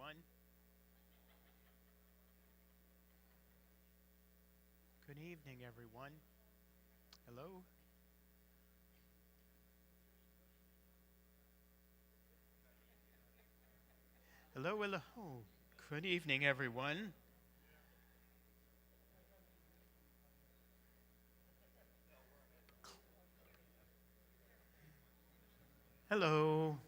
everyone. Good evening, everyone. Hello. Hello, hello. Good evening, everyone. Hello.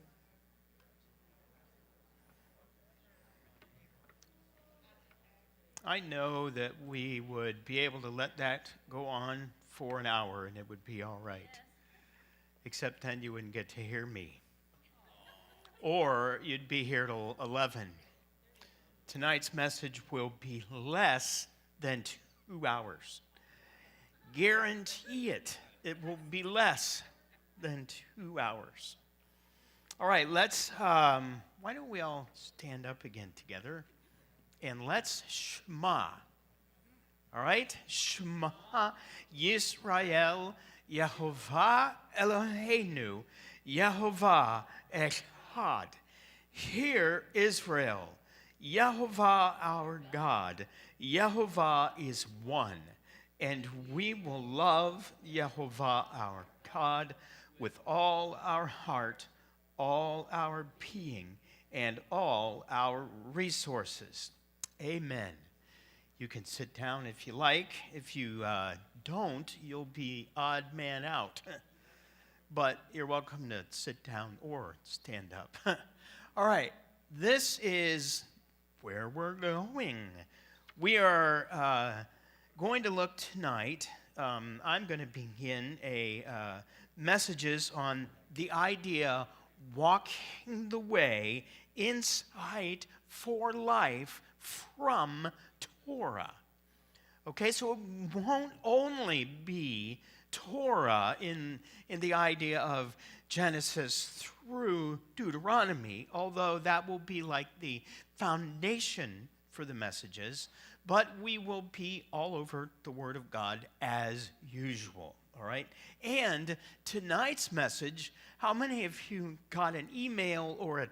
I know that we would be able to let that go on for an hour and it would be all right. Except then you wouldn't get to hear me. Or you'd be here till 11. Tonight's message will be less than 2 hours. Guarantee it. It will be less than 2 hours. All right, why don't we all stand up again together and let's Shema. All right? Shema Yisrael Yehovah Eloheinu Yehovah Echad. Hear Israel, Yehovah our God, Yehovah is one, and we will love Yehovah our God with all our heart, all our being, and all our resources. Amen. You can sit down if you like. If you don't, you'll be odd man out. But you're welcome to sit down or stand up. All right, this is where we're going. We are going to look tonight. I'm going to begin messages on the idea walking the way in sight for life from Torah. Okay, so it won't only be Torah in the idea of Genesis through Deuteronomy, although that will be like the foundation for the messages, but we will be all over the Word of God as usual, all right? And tonight's message, how many of you got an email or a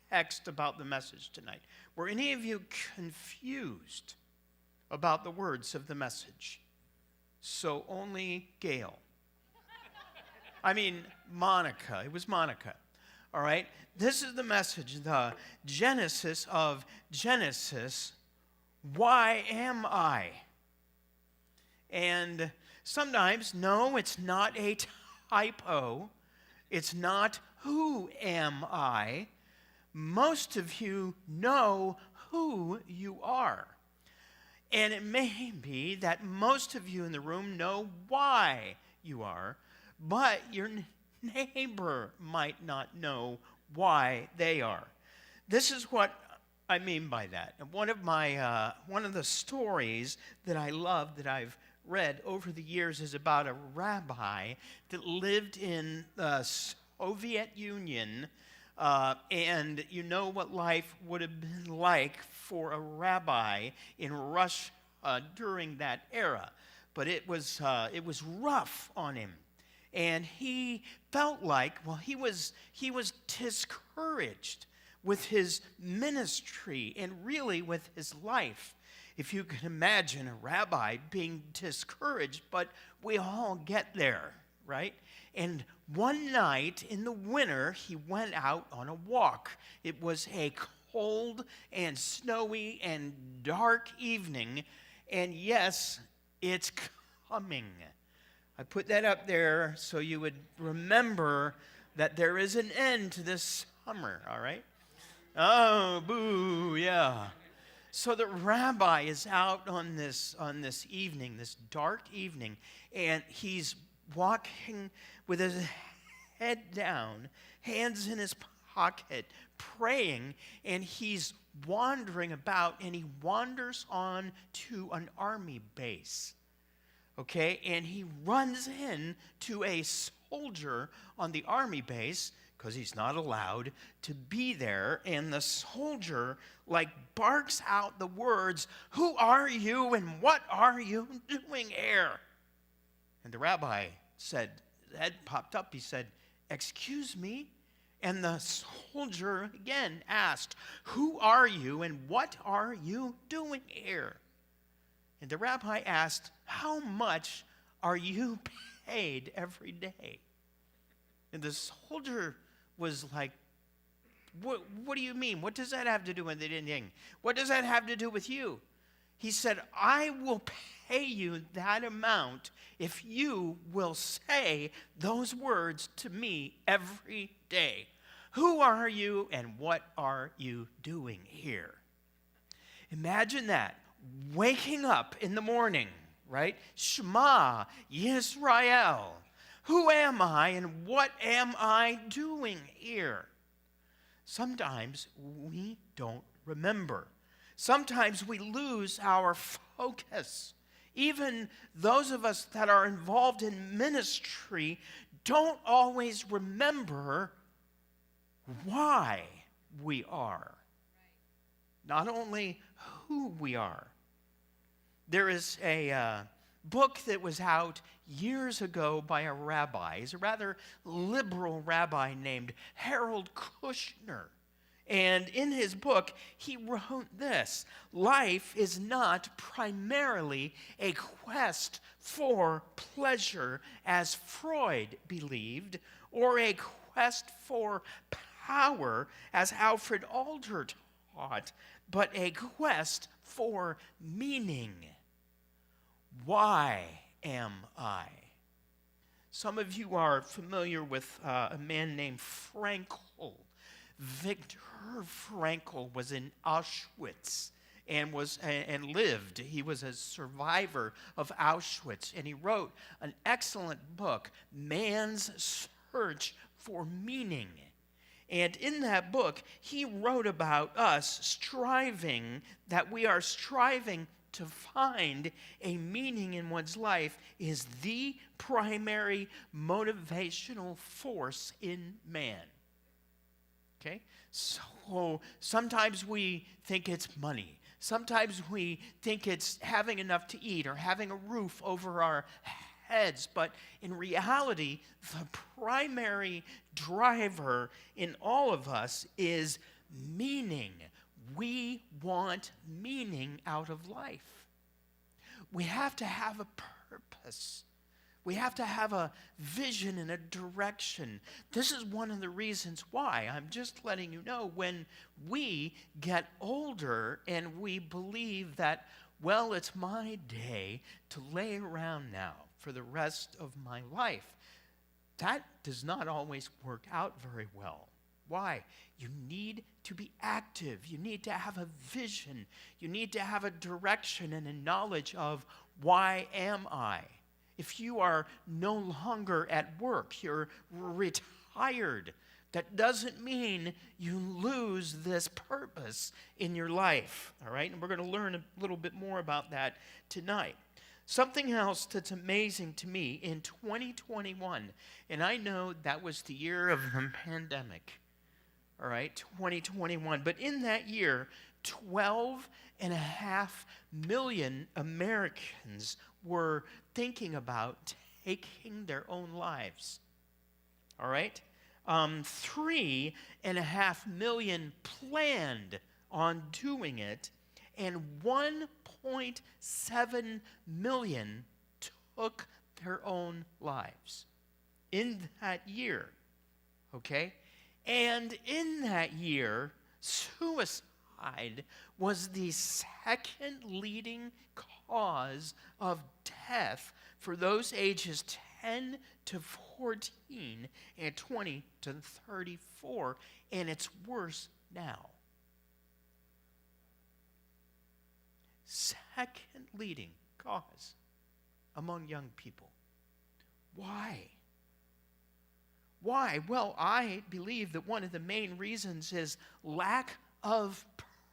text about the message tonight? Were any of you confused about the words of the message? So only Gail. I mean, Monica. It was Monica. All right? This is the message, the Genesis of Genesis. Why am I? And sometimes, no, it's not a typo. It's not who am I. Most of you know who you are. And it may be that most of you in the room know why you are, but your neighbor might not know why they are. This is what I mean by that. And one of the stories that I love that I've read over the years is about a rabbi that lived in the Soviet Union. And you know what life would have been like for a rabbi in Russia during that era. But it was rough on him. And he felt like, well, he was discouraged with his ministry and really with his life. If you can imagine a rabbi being discouraged, but we all get there, right? And one night in the winter, he went out on a walk. It was a cold and snowy and dark evening, and yes, it's coming. I put that up there so you would remember that there is an end to this summer, all right? Oh, boo, yeah. So the rabbi is out on this evening, this dark evening, and he's walking with his head down, hands in his pocket, praying, and he's wandering about, and he wanders on to an army base. Okay, and he runs in to a soldier on the army base because he's not allowed to be there. And the soldier barks out the words, "Who are you and what are you doing here?" And the rabbi said, his head popped up. He said, "Excuse me, And the soldier again asked, "Who are you and what are you doing here?" And the rabbi asked, "How much are you paid every day?" And the soldier was like, what do you mean? What does that have to do with anything? What does that have to do with you? He said, "I will pay you that amount if you will say those words to me every day. Who are you and what are you doing here?" Imagine that. Waking up in the morning, right? Shema Yisrael. Who am I and what am I doing here? Sometimes we don't remember. Sometimes we lose our focus. Even those of us that are involved in ministry don't always remember why we are. Not only who we are. There is a book that was out years ago by a rabbi. He's a rather liberal rabbi named Harold Kushner. And in his book, he wrote this: "Life is not primarily a quest for pleasure, as Freud believed, or a quest for power, as Alfred Adler taught, but a quest for meaning. Why am I?" Some of you are familiar with a man named Frankl. Viktor Frankl was in Auschwitz and lived. He was a survivor of Auschwitz, and he wrote an excellent book, Man's Search for Meaning. And in that book, he wrote about us that we are striving to find a meaning in one's life is the primary motivational force in man. Okay? So sometimes we think it's money. Sometimes we think it's having enough to eat or having a roof over our heads. But in reality, the primary driver in all of us is meaning. We want meaning out of life. We have to have a purpose. We have to have a vision and a direction. This is one of the reasons why. I'm just letting you know, when we get older and we believe that, well, it's my day to lay around now for the rest of my life, that does not always work out very well. Why? You need to be active. You need to have a vision. You need to have a direction and a knowledge of, why am I? If you are no longer at work, you're retired, that doesn't mean you lose this purpose in your life. All right? And we're going to learn a little bit more about that tonight. Something else that's amazing to me in 2021, and I know that was the year of the pandemic. All right, 2021. But in that year, 12.5 million Americans were thinking about taking their own lives. All right? 3.5 million planned on doing it, and 1.7 million took their own lives in that year. Okay? And in that year, suicide was the second leading cause of death for those ages 10 to 14 and 20 to 34, and it's worse now. Second leading cause among young people. Why? Why? Well, I believe that one of the main reasons is lack of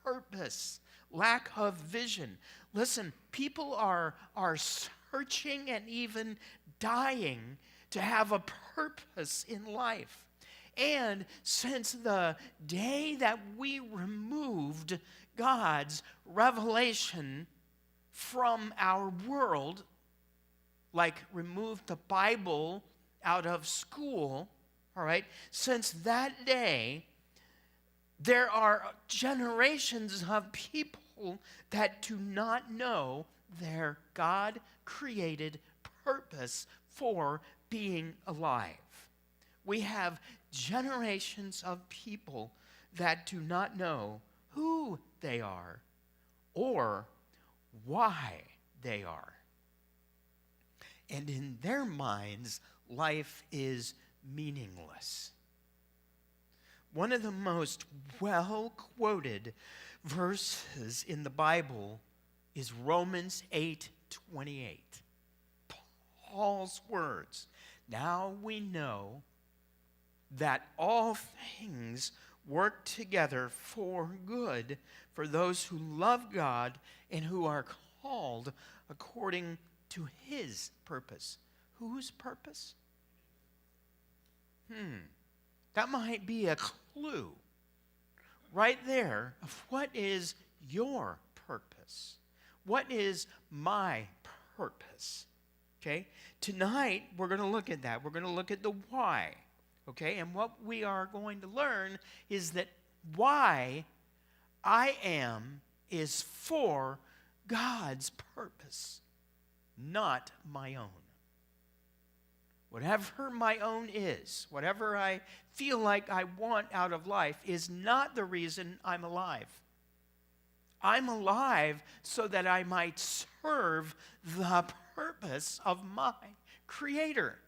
purpose, lack of vision. Listen, people are searching and even dying to have a purpose in life. And since the day that we removed God's revelation from our world, like removed the Bible out of school, All right? Since that day, there are generations of people that do not know their God-created purpose for being alive. We have generations of people that do not know who they are or why they are. And in their minds, life is meaningless. One of the most well-quoted verses in the Bible is Romans 8:28. Paul's words, "Now we know that all things work together for good for those who love God and who are called according to his purpose." Whose purpose? That might be a clue right there of what is your purpose. What is my purpose? Okay? Tonight, we're going to look at that. We're going to look at the why. Okay? And what we are going to learn is that why I am is for God's purpose, not my own. Whatever my own is, whatever I feel like I want out of life is not the reason I'm alive. I'm alive so that I might serve the purpose of my Creator.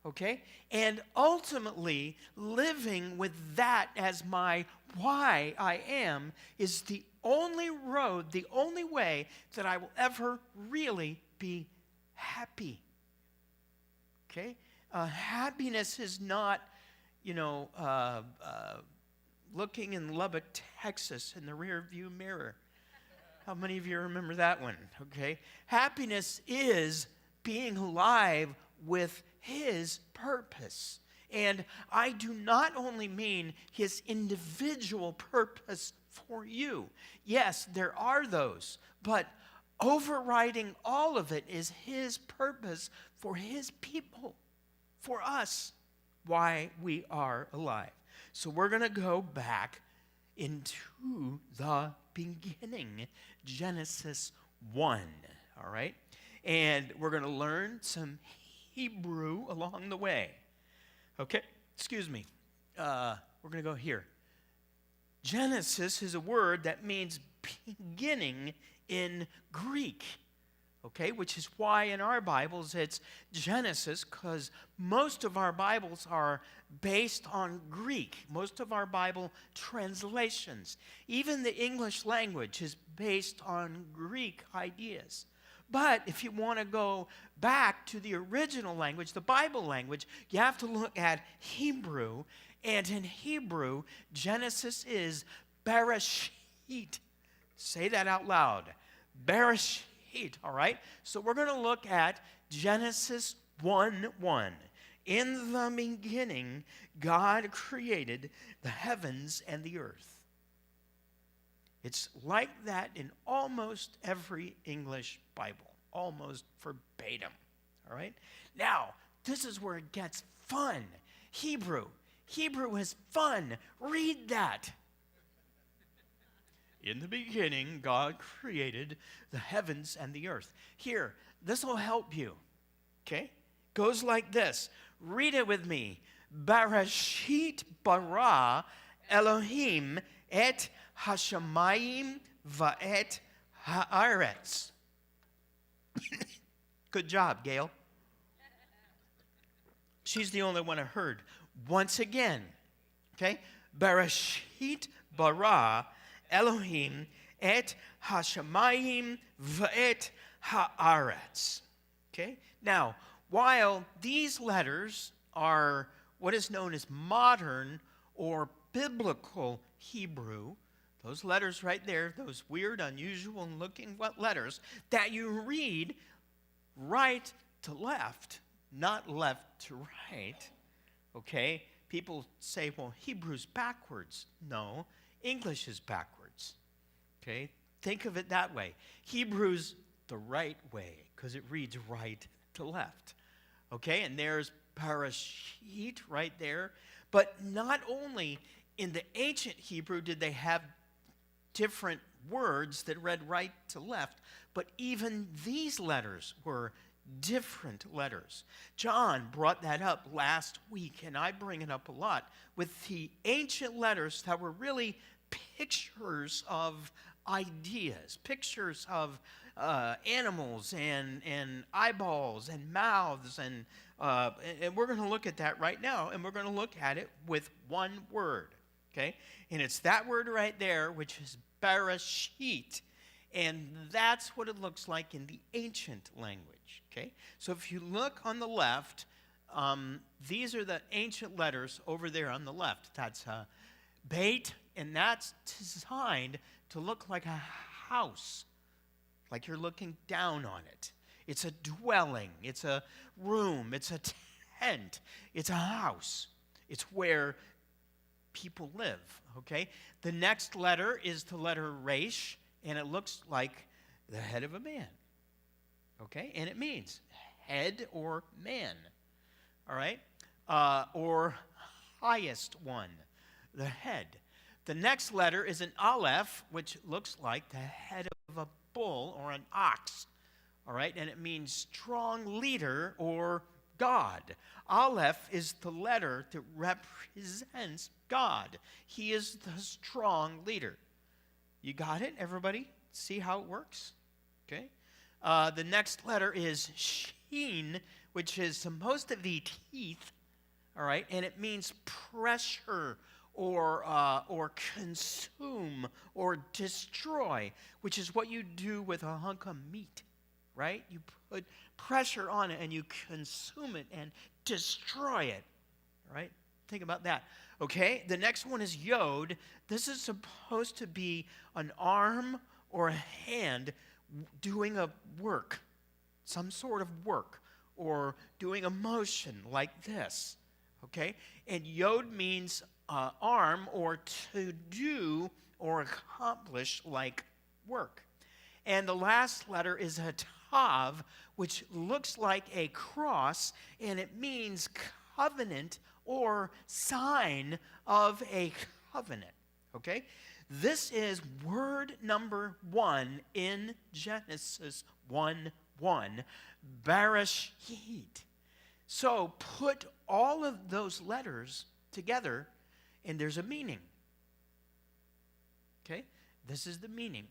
Okay? And ultimately, living with that as my why I am is the only road, the only way that I will ever really be happy. Okay? Happiness is not, looking in Lubbock, Texas in the rear view mirror. How many of you remember that one? Okay? Happiness is being alive with his purpose. And I do not only mean his individual purpose for you. Yes, there are those, but overriding all of it is his purpose for his people, for us, why we are alive. So we're going to go back into the beginning, Genesis 1, all right? And we're going to learn some Hebrew along the way. Okay, excuse me. We're going to go here. Genesis is a word that means beginning in Greek, okay, which is why in our Bibles it's Genesis, because most of our Bibles are based on Greek. Most of our Bible translations, even the English language, is based on Greek ideas. But if you want to go back to the original language, the Bible language, you have to look at Hebrew. And in Hebrew, Genesis is Bereshit. Say that out loud. Bereshit, all right? So we're going to look at Genesis 1:1. In the beginning, God created the heavens and the earth. It's like that in almost every English Bible, almost verbatim, all right? Now, this is where it gets fun. Hebrew is fun. Read that. In the beginning, God created the heavens and the earth. Here, this will help you, okay? Goes like this. Read it with me. Bereshit bara Elohim et hashamayim va'et haaretz. Good job, Gail. She's the only one I heard. Once again, okay? Bereshit bara Elohim et hashamayim va'et haaretz. Okay? Now, while these letters are what is known as modern or biblical Hebrew, those letters right there, those weird, unusual looking letters that you read right to left, not left to right, okay? People say, well, Hebrew's backwards. No, English is backwards, okay? Think of it that way. Hebrew's the right way because it reads right to left. Okay, and there's Bereshit right there. But not only in the ancient Hebrew did they have different words that read right to left, but even these letters were different letters. John brought that up last week, and I bring it up a lot, with the ancient letters that were really pictures of ideas, pictures of animals and eyeballs and mouths, and we're going to look at that right now, and we're going to look at it with one word, okay? And it's that word right there, which is Bereshit, and that's what it looks like in the ancient language, okay? So if you look on the left, these are the ancient letters over there on the left. That's Beit, and that's designed to look like a house, like you're looking down on it. It's a dwelling, it's a room, it's a tent, it's a house. It's where people live, okay? The next letter is the letter Resh, and it looks like the head of a man, okay? And it means head or man, all right? Or highest one, the head. The next letter is an Aleph, which looks like the head of a bull or an ox, all right? And it means strong leader or God. Aleph is the letter that represents God. He is the strong leader. You got it, everybody? See how it works? Okay. The next letter is Shin, which is most of the teeth, all right? And it means pressure or consume or destroy, which is what you do with a hunk of meat, right? You put pressure on it and you consume it and destroy it, all right? Think about that. Okay, the next one is Yod. This is supposed to be an arm or a hand doing a work, some sort of work, or doing a motion like this, okay? And Yod means arm or to do or accomplish like work. And the last letter is a Tav, which looks like a cross, and it means covenant or sign of a covenant, okay? This is word number 1 in Genesis 1:1, Bereshit. So put all of those letters together, and there's a meaning, okay? This is the meaning.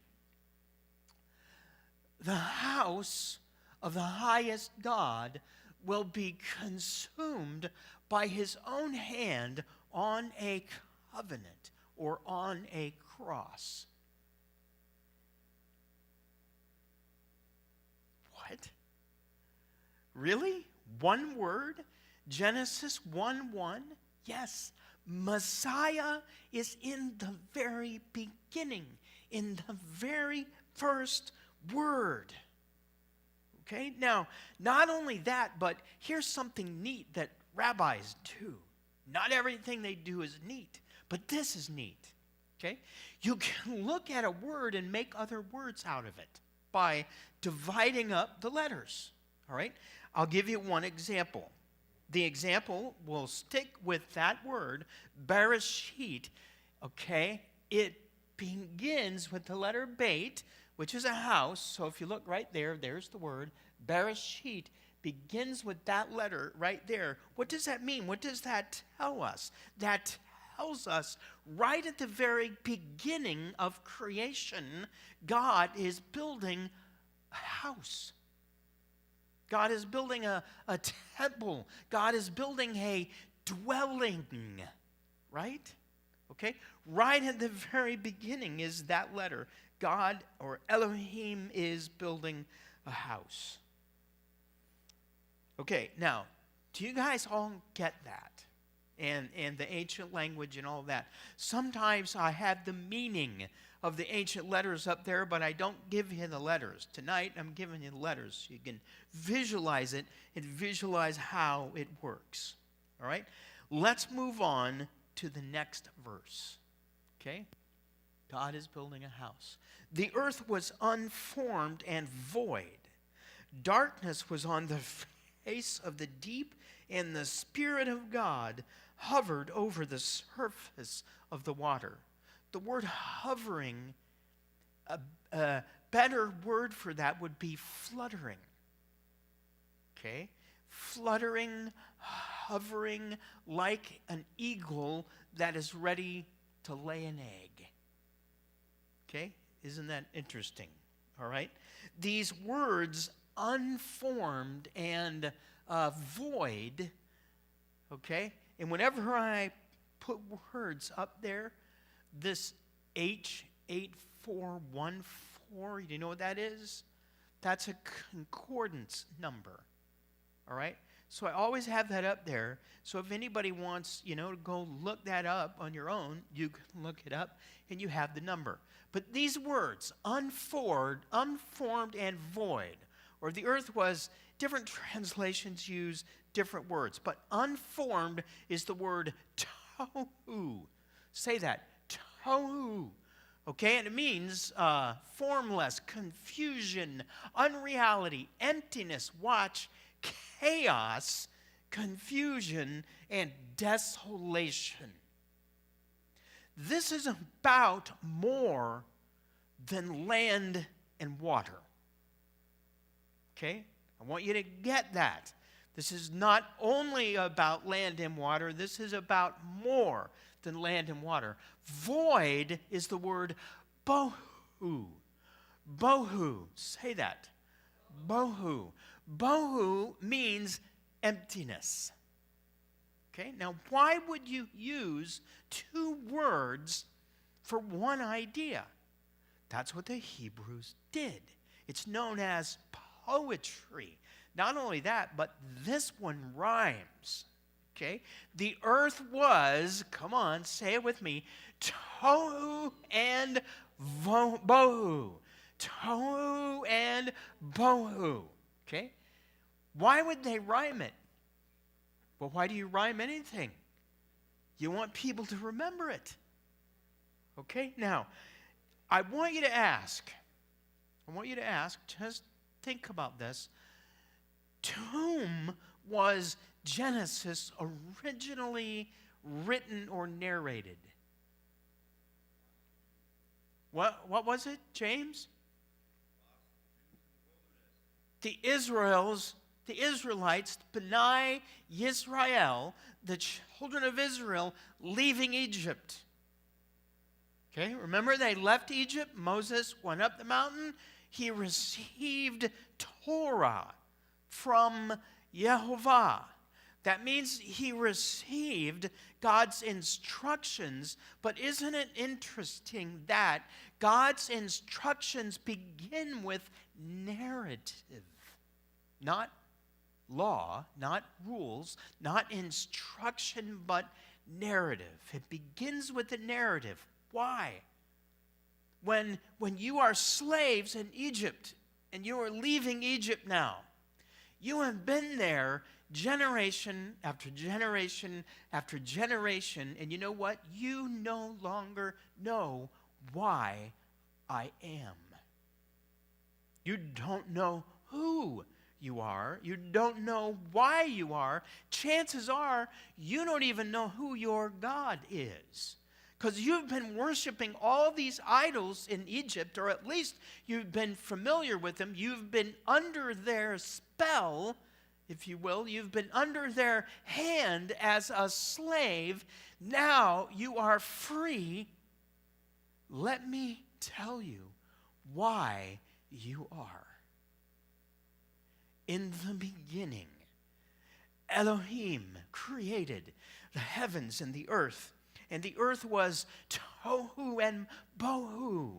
The house of the highest God will be consumed by his own hand on a covenant or on a cross. What? Really? One word? Genesis 1:1? Yes. Messiah is in the very beginning, in the very first word. Okay? Now, not only that, but here's something neat that rabbis do. Not everything they do is neat, but this is neat. Okay? You can look at a word and make other words out of it by dividing up the letters. All right? I'll give you one example. The example will stick with that word, Bereshit. Okay? It begins with the letter Beit, which is a house. So if you look right there, there's the word. Bereshit begins with that letter right there. What does that mean? What does that tell us? That tells us right at the very beginning of creation, God is building a house. God is building a temple. God is building a dwelling, right? Okay? Right at the very beginning is that letter. God, or Elohim, is building a house. Okay, now, do you guys all get that? And the ancient language and all that. Sometimes I have the meaning of the ancient letters up there, but I don't give you the letters. Tonight, I'm giving you the letters so you can visualize it and visualize how it works. All right? Let's move on to the next verse. Okay? God is building a house. The earth was unformed and void. Darkness was on the face of the deep, and the Spirit of God hovered over the surface of the water. The word hovering, a better word for that would be fluttering. Okay? Fluttering, hovering like an eagle that is ready to lay an egg. Okay? Isn't that interesting? All right? These words, unformed and void, okay? And whenever I put words up there, this H8414, do you know what that is? That's a concordance number. All right? So I always have that up there. So if anybody wants, to go look that up on your own, you can look it up and you have the number. But these words, unformed and void, or the earth was, different translations use different words, but unformed is the word tohu. Say that, tohu. Okay, and it means formless, confusion, unreality, emptiness, watch, chaos, confusion, and desolation. This is about more than land and water. Okay? I want you to get that. This is not only about land and water, this is about more than land and water. Void is the word bohu. Bohu. Say that. Bohu. Bohu means emptiness. Okay? Now, why would you use two words for one idea? That's what the Hebrews did. It's known as poetry. Not only that, but this one rhymes. Okay? The earth was, come on, say it with me, tohu and bohu. Tohu and bohu. Okay? Why would they rhyme it? Well, why do you rhyme anything? You want people to remember it. Okay? Now, I want you to ask, just think about this. To whom was Genesis originally written or narrated? What was it, James? The Israelites, B'nai Yisrael, the children of Israel, leaving Egypt. Okay, remember they left Egypt. Moses went up the mountain. He received Torah from Yehovah. That means he received God's instructions. But isn't it interesting that God's instructions begin with narrative? Not law, not rules, not instruction, but narrative. It begins with the narrative. Why? When you are slaves in Egypt and you are leaving Egypt now, you have been there generation after generation after generation, and you know what? You no longer know why I am. You don't know who you are. You don't know why you are. Chances are you don't even know who your God is. Because you've been worshiping all these idols in Egypt, or at least you've been familiar with them. You've been under their spell, if you will. You've been under their hand as a slave. Now you are free. Let me tell you why you are. In the beginning, Elohim created the heavens and the earth. And the earth was tohu and bohu.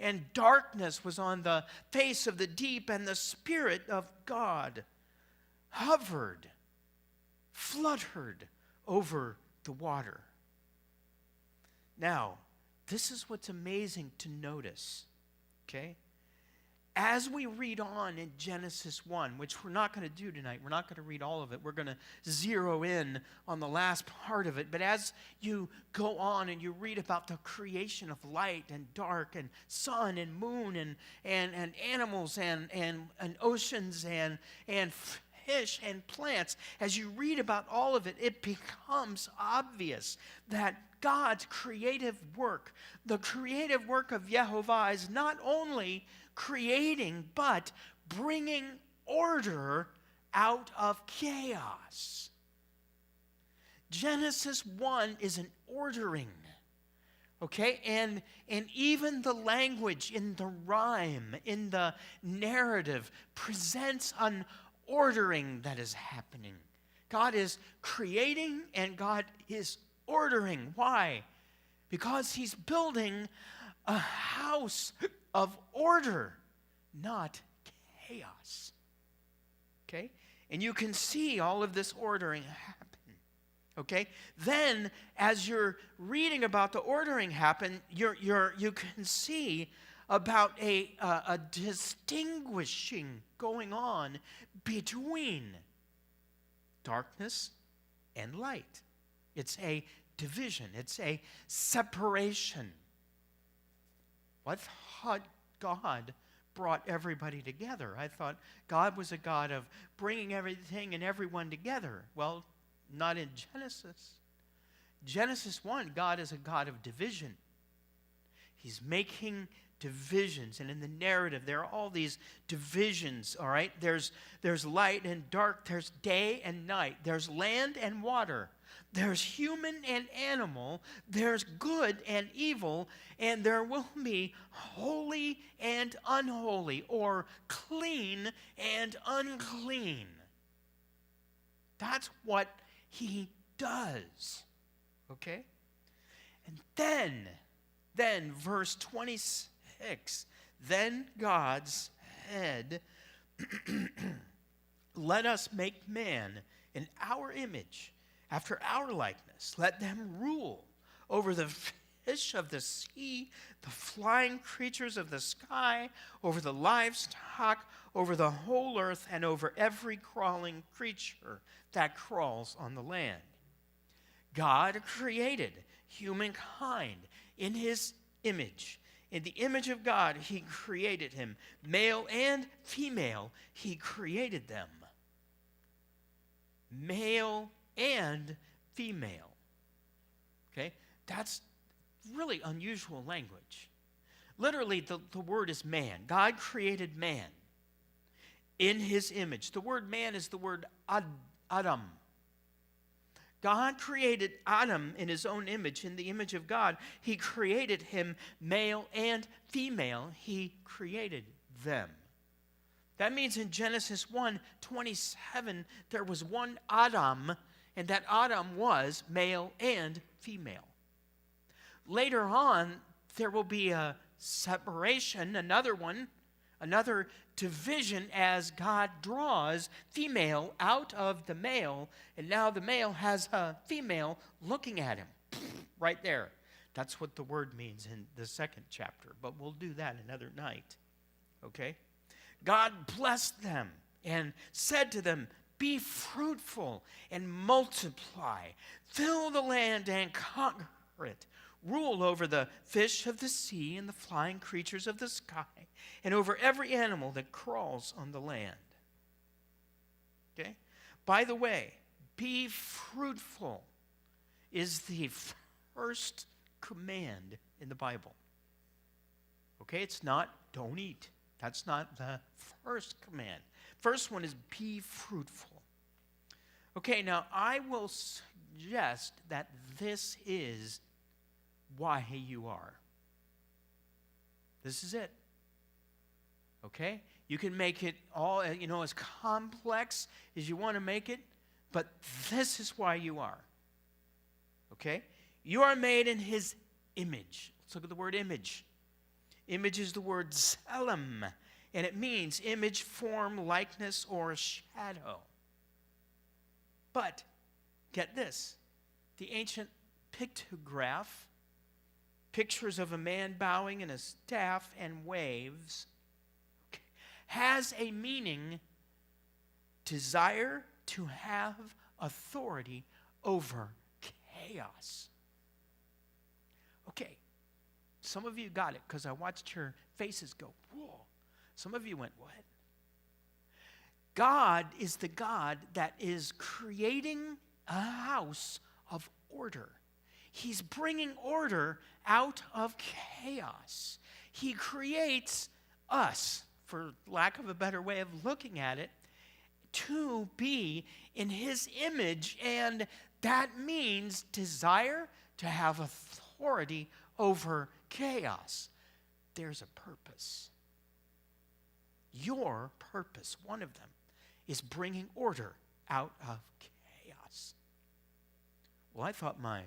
And darkness was on the face of the deep, and the Spirit of God hovered, fluttered over the water. Now, this is what's amazing to notice, okay? As we read on in Genesis 1, which we're not going to do tonight, we're not going to read all of it. We're going to zero in on the last part of it. But as you go on and you read about the creation of light and dark and sun and moon and animals and oceans and fish and plants, as you read about all of it, it becomes obvious that God's creative work, the creative work of Yehovah, is not only creating, but bringing order out of chaos. Genesis 1 is an ordering. Okay, and even the language in the rhyme, in the narrative, presents an ordering that is happening. God is creating and God is ordering. Why? Because he's building a house of order, not chaos. Okay, and you can see all of this ordering happen. Okay? Then, as you're reading about the ordering happen, you can see about a distinguishing going on between darkness and light. It's a division. It's a separation. I thought God brought everybody together. I thought God was a God of bringing everything and everyone together. Well, not in Genesis. Genesis 1, God is a God of division. He's making divisions. And in the narrative, there are all these divisions, all right? There's light and dark. There's day and night. There's land and water. There's human and animal. There's good and evil. And there will be holy and unholy, or clean and unclean. That's what he does. Okay? And then verse 26, then God said, let us make man in our image, after our likeness. Let them rule over the fish of the sea, the flying creatures of the sky, over the livestock, over the whole earth, and over every crawling creature that crawls on the land. God created humankind in his image. In the image of God, he created him. Male and female, he created them. Male and female. Okay? That's really unusual language. Literally, the word is man. God created man in his image. The word man is the word Adam. God created Adam in his own image, in the image of God. He created him male and female. He created them. That means in Genesis 1:27, there was one Adam, and that Adam was male and female. Later on, there will be a separation, another division, as God draws female out of the male, and now the male has a female looking at him right there. That's what the word means in the second chapter, but we'll do that another night. Okay? God blessed them and said to them, be fruitful and multiply, fill the land and conquer it. Rule over the fish of the sea and the flying creatures of the sky, and over every animal that crawls on the land. Okay? By the way, be fruitful is the first command in the Bible. Okay? It's not don't eat. That's not the first command. First one is be fruitful. Okay, now I will suggest that this is why you are. This is it. Okay? You can make it all, as complex as you want to make it, but this is why you are. Okay? You are made in his image. Let's look at the word image. Image is the word tselem, and it means image, form, likeness, or shadow. But, get this, the ancient pictograph, pictures of a man bowing and a staff and waves, has a meaning, desire to have authority over chaos. Okay, some of you got it because I watched your faces go, whoa. Some of you went, what? God is the God that is creating a house of order. He's bringing order out of chaos. He creates us, for lack of a better way of looking at it, to be in his image, and that means desire to have authority over chaos. There's a purpose. Your purpose, one of them, is bringing order out of chaos. Well, I thought my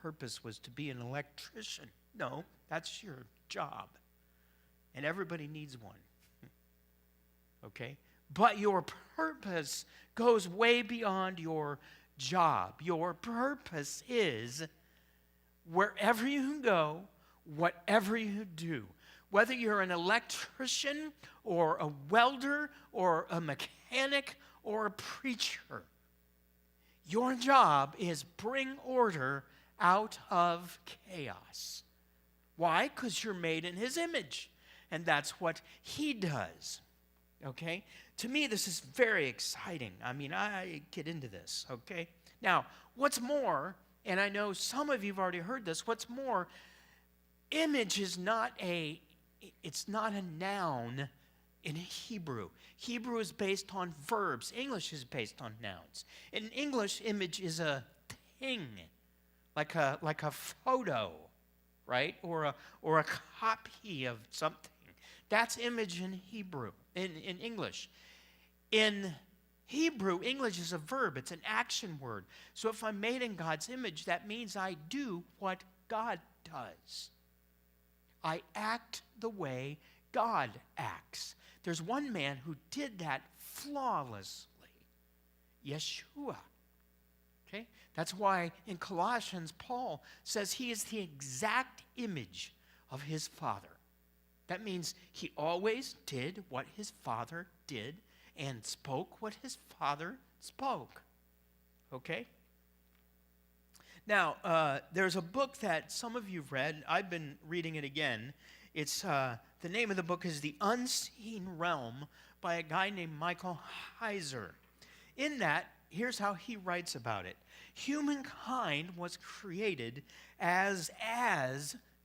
purpose was to be an electrician. No, that's your job. And everybody needs one. Okay? But your purpose goes way beyond your job. Your purpose is wherever you go, whatever you do, whether you're an electrician or a welder or a mechanic or a preacher, your job is bring order out of chaos. Why? Because you're made in his image, and that's what he does. Okay? To me, this is very exciting. I mean, I get into this, okay? Now, what's more, and I know some of you have already heard this, what's more, image is not a noun in Hebrew. Hebrew is based on verbs. English is based on nouns. In English, image is a thing, like a photo, right? Or a copy of something. That's image in Hebrew, in English. In Hebrew, English is a verb. It's an action word. So if I'm made in God's image, that means I do what God does. I act the way God acts. There's one man who did that flawlessly. Yeshua. Okay? That's why in Colossians, Paul says he is the exact image of his Father. That means he always did what his Father did and spoke what his Father spoke. Okay? Now, there's a book that some of you've read. I've been reading it again. It's the name of the book is The Unseen Realm by a guy named Michael Heiser. In that, here's how he writes about it. Humankind was created as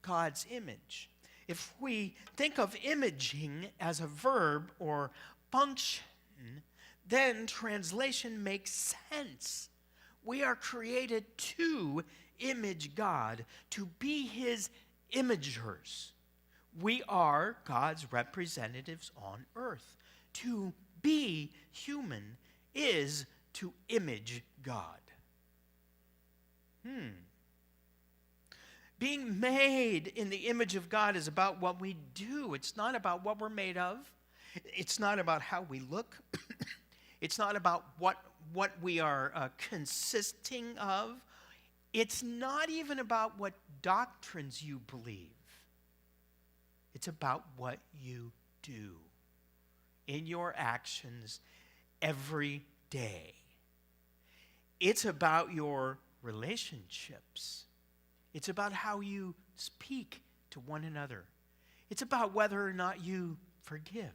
God's image. If we think of imaging as a verb or function, then translation makes sense. We are created to image God, to be his imagers. We are God's representatives on earth. To be human is to image God. Being made in the image of God is about what we do. It's not about what we're made of. It's not about how we look. It's not about what we are consisting of. It's not even about what doctrines you believe. It's about what you do in your actions every day. It's about your relationships. It's about how you speak to one another. It's about whether or not you forgive,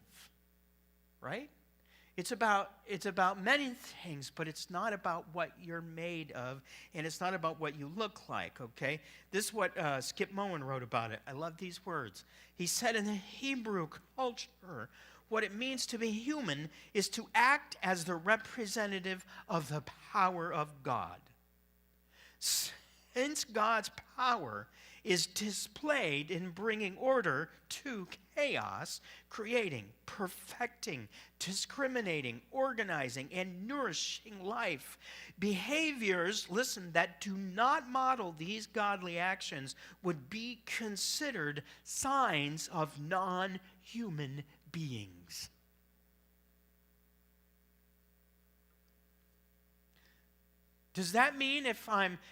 right? It's about many things, but it's not about what you're made of, and it's not about what you look like, okay? This is what Skip Moen wrote about it. I love these words. He said in the Hebrew culture, what it means to be human is to act as the representative of the power of God. Since God's power is displayed in bringing order to chaos, creating, perfecting, discriminating, organizing, and nourishing life, behaviors, listen, that do not model these godly actions would be considered signs of non-human beings. Does that mean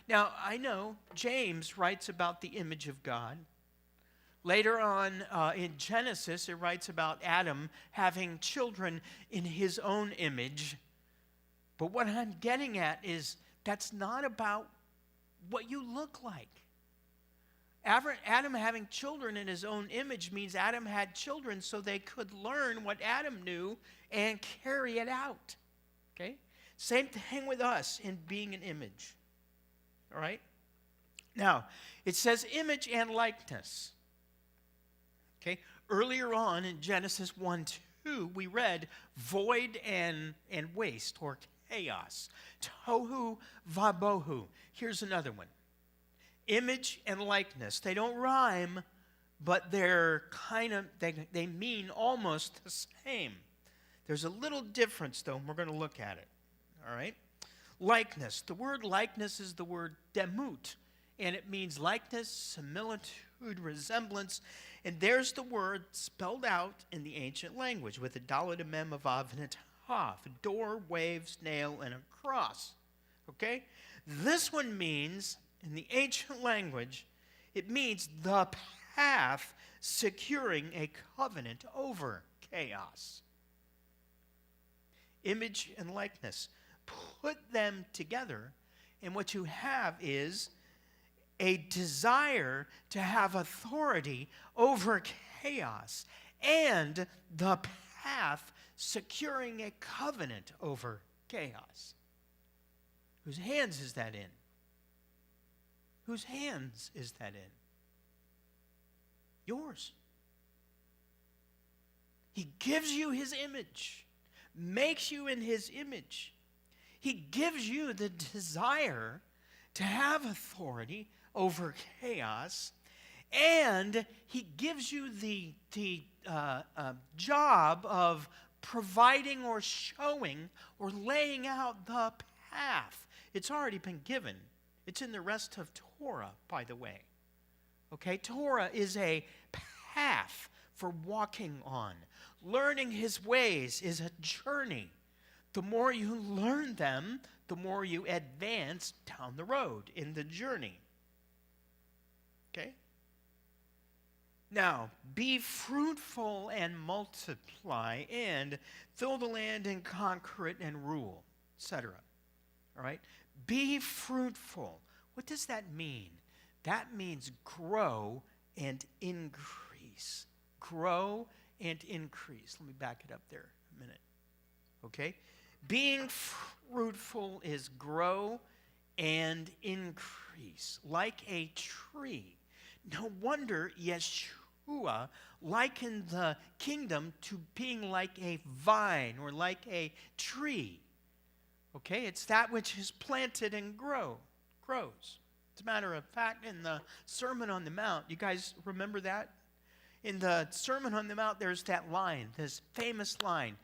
now I know James writes about the image of God. Later on in Genesis, it writes about Adam having children in his own image. But what I'm getting at is that's not about what you look like. Adam having children in his own image means Adam had children so they could learn what Adam knew and carry it out. Okay? Same thing with us in being an image. All right? Now, it says image and likeness. Okay? Earlier on in Genesis 1:2, we read void and waste or chaos. Tohu vabohu. Here's another one. Image and likeness. They don't rhyme, but they're they mean almost the same. There's a little difference, though, and we're going to look at it. All right? Likeness. The word likeness is the word demut, and it means likeness, similitude, resemblance. And there's the word spelled out in the ancient language with a dalet, a mem, a vav, and a tav. A door, wave, snail, and a cross. Okay? This one means, in the ancient language, it means the path securing a covenant over chaos. Image and likeness. Put them together, and what you have is a desire to have authority over chaos and the path securing a covenant over chaos. Whose hands is that in? Whose hands is that in? Yours. He gives you his image, makes you in his image. He gives you the desire to have authority over chaos, and he gives you the job of providing or showing or laying out the path. It's already been given. It's in the rest of Torah, by the way. Okay, Torah is a path for walking on. Learning his ways is a journey. The more you learn them, the more you advance down the road in the journey. Okay? Now, be fruitful and multiply and fill the land and conquer it and rule, etc. All right? Be fruitful. What does that mean? That means grow and increase. Grow and increase. Let me back it up there a minute. Okay? Being fruitful is grow and increase, like a tree. No wonder Yeshua likened the kingdom to being like a vine or like a tree. Okay, it's that which is planted and grows. As a matter of fact, in the Sermon on the Mount, you guys remember that? In the Sermon on the Mount, there's that line, this famous line.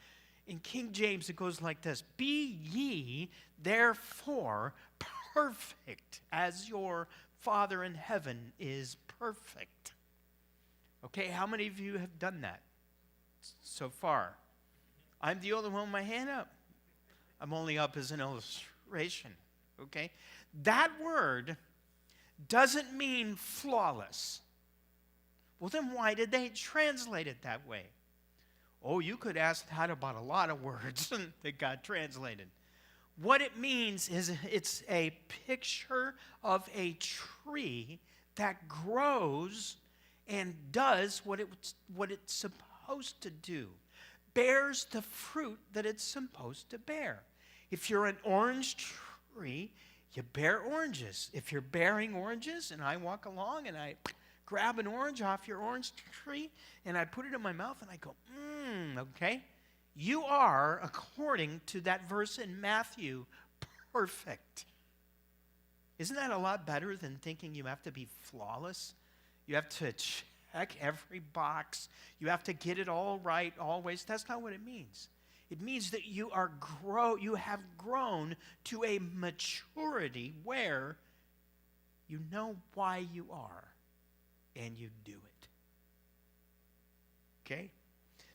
In King James, it goes like this: be ye therefore perfect as your Father in heaven is perfect. Okay, how many of you have done that so far? I'm the only one with my hand up. I'm only up as an illustration. Okay? That word doesn't mean flawless. Well, then why did they translate it that way? Oh, you could ask that about a lot of words that got translated. What it means is it's a picture of a tree that grows and does what it's supposed to do. Bears the fruit that it's supposed to bear. If you're an orange tree, you bear oranges. If you're bearing oranges and I walk along and I grab an orange off your orange tree and I put it in my mouth and I go, okay? You are, according to that verse in Matthew, perfect. Isn't that a lot better than thinking you have to be flawless? You have to check every box. You have to get it all right always. That's not what it means. It means that you have grown to a maturity where you know why you are and you do it. Okay?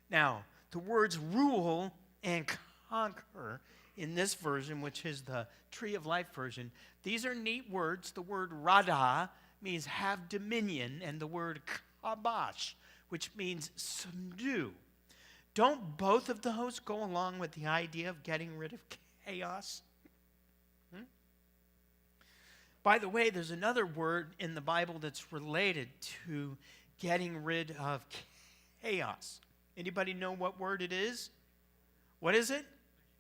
Now, the words rule and conquer in this version, which is the Tree of Life version, these are neat words. The word rada means have dominion, and the word kabash, which means subdue. Don't both of those go along with the idea of getting rid of chaos? By the way, there's another word in the Bible that's related to getting rid of chaos. Anybody know what word it is? What is it?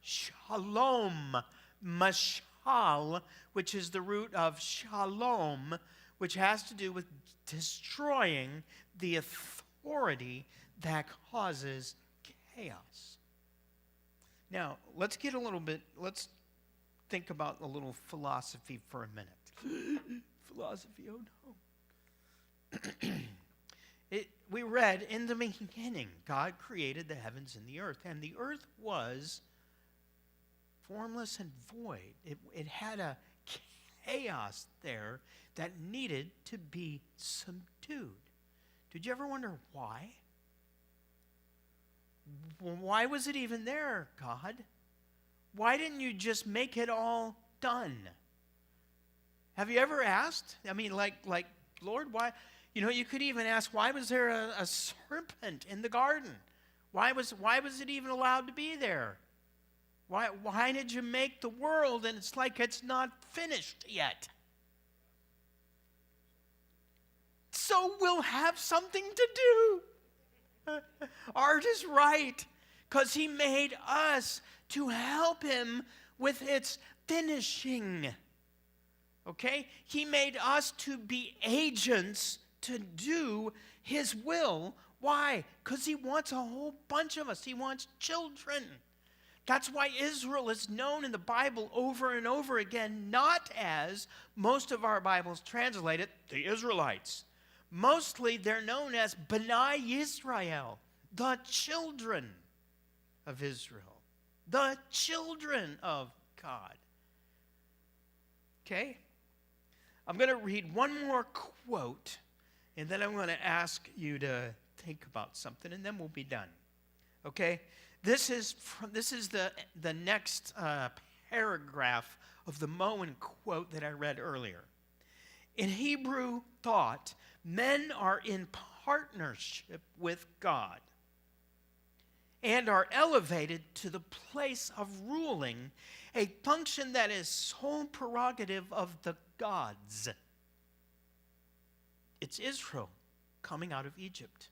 Shalom. Mashal, which is the root of shalom, which has to do with destroying the authority that causes chaos. Now, let's think about a little philosophy for a minute. Philosophy, oh no. We read, in the beginning, God created the heavens and the earth was formless and void. It had a chaos there that needed to be subdued. Did you ever wonder why? Why was it even there, God? Why didn't you just make it all done? Have you ever asked? I mean, like Lord, why? You know, you could even ask, why was there a serpent in the garden? Why was it even allowed to be there? Why did you make the world and it's like it's not finished yet? So we'll have something to do. Art is right, because he made us to help him with its finishing. Okay? He made us to be agents to do his will. Why? Because he wants a whole bunch of us. He wants children. That's why Israel is known in the Bible over and over again, not as most of our Bibles translate it, the Israelites. Mostly they're known as B'nai Yisrael, the children of Israel, the children of God. Okay? I'm going to read one more quote, and then I'm going to ask you to think about something, and then we'll be done. Okay? This is the next paragraph of the Moen quote that I read earlier. In Hebrew thought, men are in partnership with God and are elevated to the place of ruling, a function that is sole prerogative of the gods. It's Israel coming out of Egypt.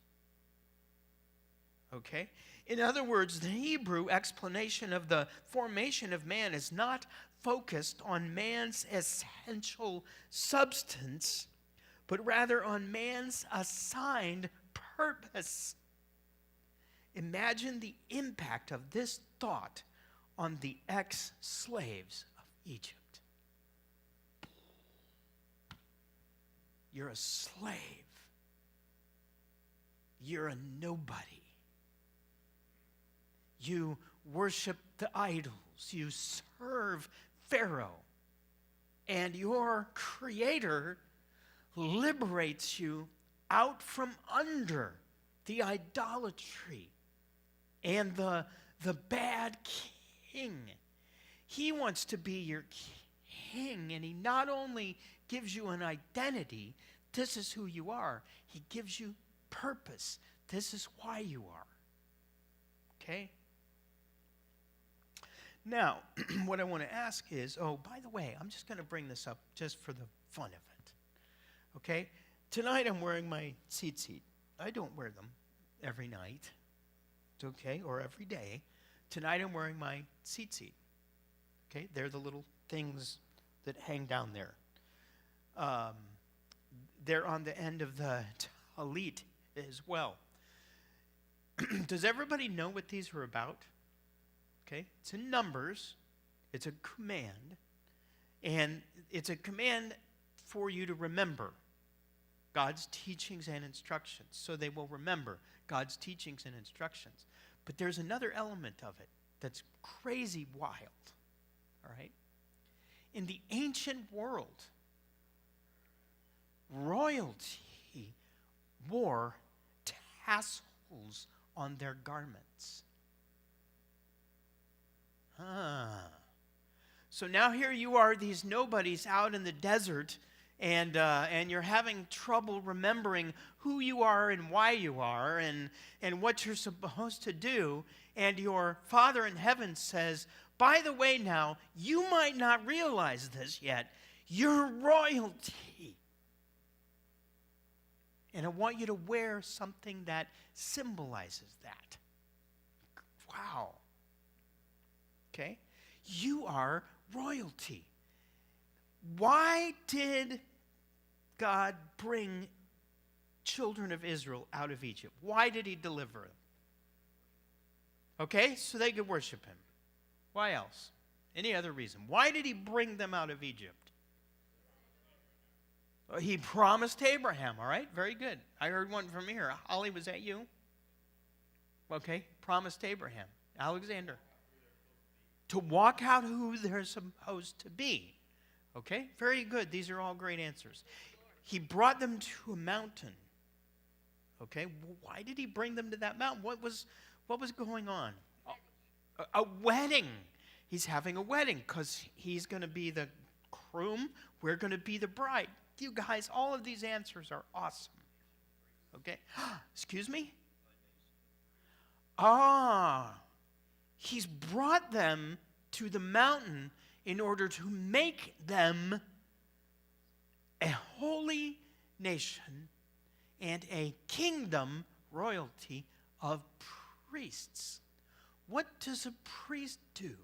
Okay? In other words, the Hebrew explanation of the formation of man is not focused on man's essential substance, but rather on man's assigned purpose. Imagine the impact of this thought on the ex-slaves of Egypt. You're a slave. You're a nobody. You worship the idols. You serve Pharaoh. And your Creator liberates you out from under the idolatry and the bad king. He wants to be your king, and he not only gives you an identity, this is who you are, he gives you purpose. This is why you are. Okay? Now, what I want to ask is, by the way, I'm just going to bring this up just for the fun of it. Okay? Tonight I'm wearing my tzitzit. I don't wear them every night. It's okay? Or every day. Tonight I'm wearing my tzitzit. Okay? They're the little things that hang down there. They're on the end of the talit as well. Does everybody know what these are about? Okay? It's in Numbers. It's a command. And it's a command for you to remember God's teachings and instructions. So they will remember God's teachings and instructions. But there's another element of it that's crazy wild. All right? In the ancient world, royalty wore tassels on their garments. So now here you are, these nobodies out in the desert, and you're having trouble remembering who you are and why you are and what you're supposed to do. And your Father in heaven says, by the way now, you might not realize this yet. You're royalty. And I want you to wear something that symbolizes that. Wow. Okay? You are royalty. Why did God bring children of Israel out of Egypt? Why did he deliver them? Okay, so they could worship him. Why else? Any other reason? Why did he bring them out of Egypt? He promised Abraham, all right? Very good. I heard one from here. Holly, was that you? Okay, promised Abraham. Alexander. To walk out who they're supposed to be. Okay, very good. These are all great answers. He brought them to a mountain. Okay, why did he bring them to that mountain? What was going on? A wedding. He's having a wedding because he's going to be the groom. We're going to be the bride. You guys, all of these answers are awesome. Okay? Excuse me? He's brought them to the mountain in order to make them a holy nation and a kingdom, royalty of priests. What does a priest do?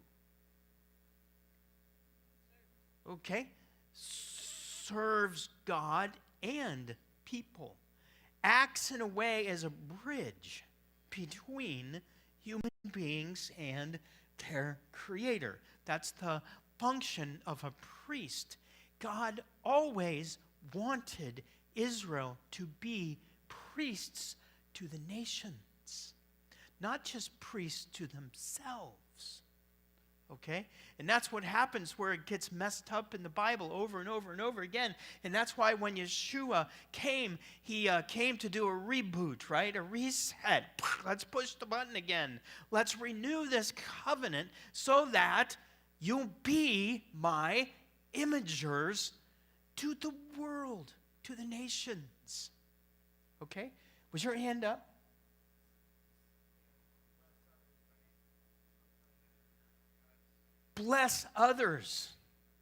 Okay? Serves God and people. Acts in a way as a bridge between human beings and their Creator. That's the function of a priest. God always wanted Israel to be priests to the nations, not just priests to themselves. Okay? And that's what happens where it gets messed up in the Bible over and over and over again. And that's why when Yeshua came, he came to do a reboot, right? A reset. Let's push the button again. Let's renew this covenant so that you'll be my imagers to the world, to the nations. Okay? Was your hand up? Bless others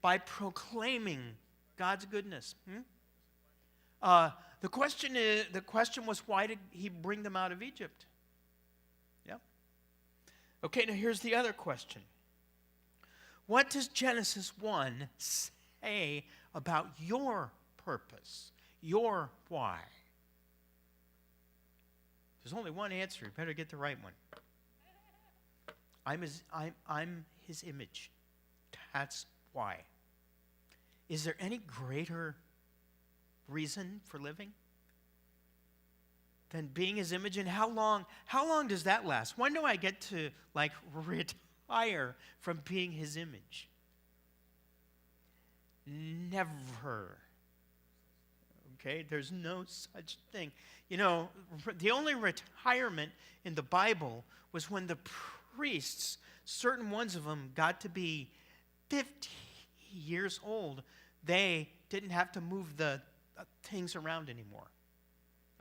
by proclaiming God's goodness. The question was, why did he bring them out of Egypt? Yeah. Okay, now here's the other question. What does Genesis 1 say about your purpose, your why? There's only one answer. You better get the right one. I'm his image. That's why. Is there any greater reason for living than being his image? And how long does that last? When do I get to retire from being his image? Never. Okay, there's no such thing. You know, the only retirement in the Bible was when the priests, certain ones of them, got to be 50 years old. They didn't have to move the things around anymore.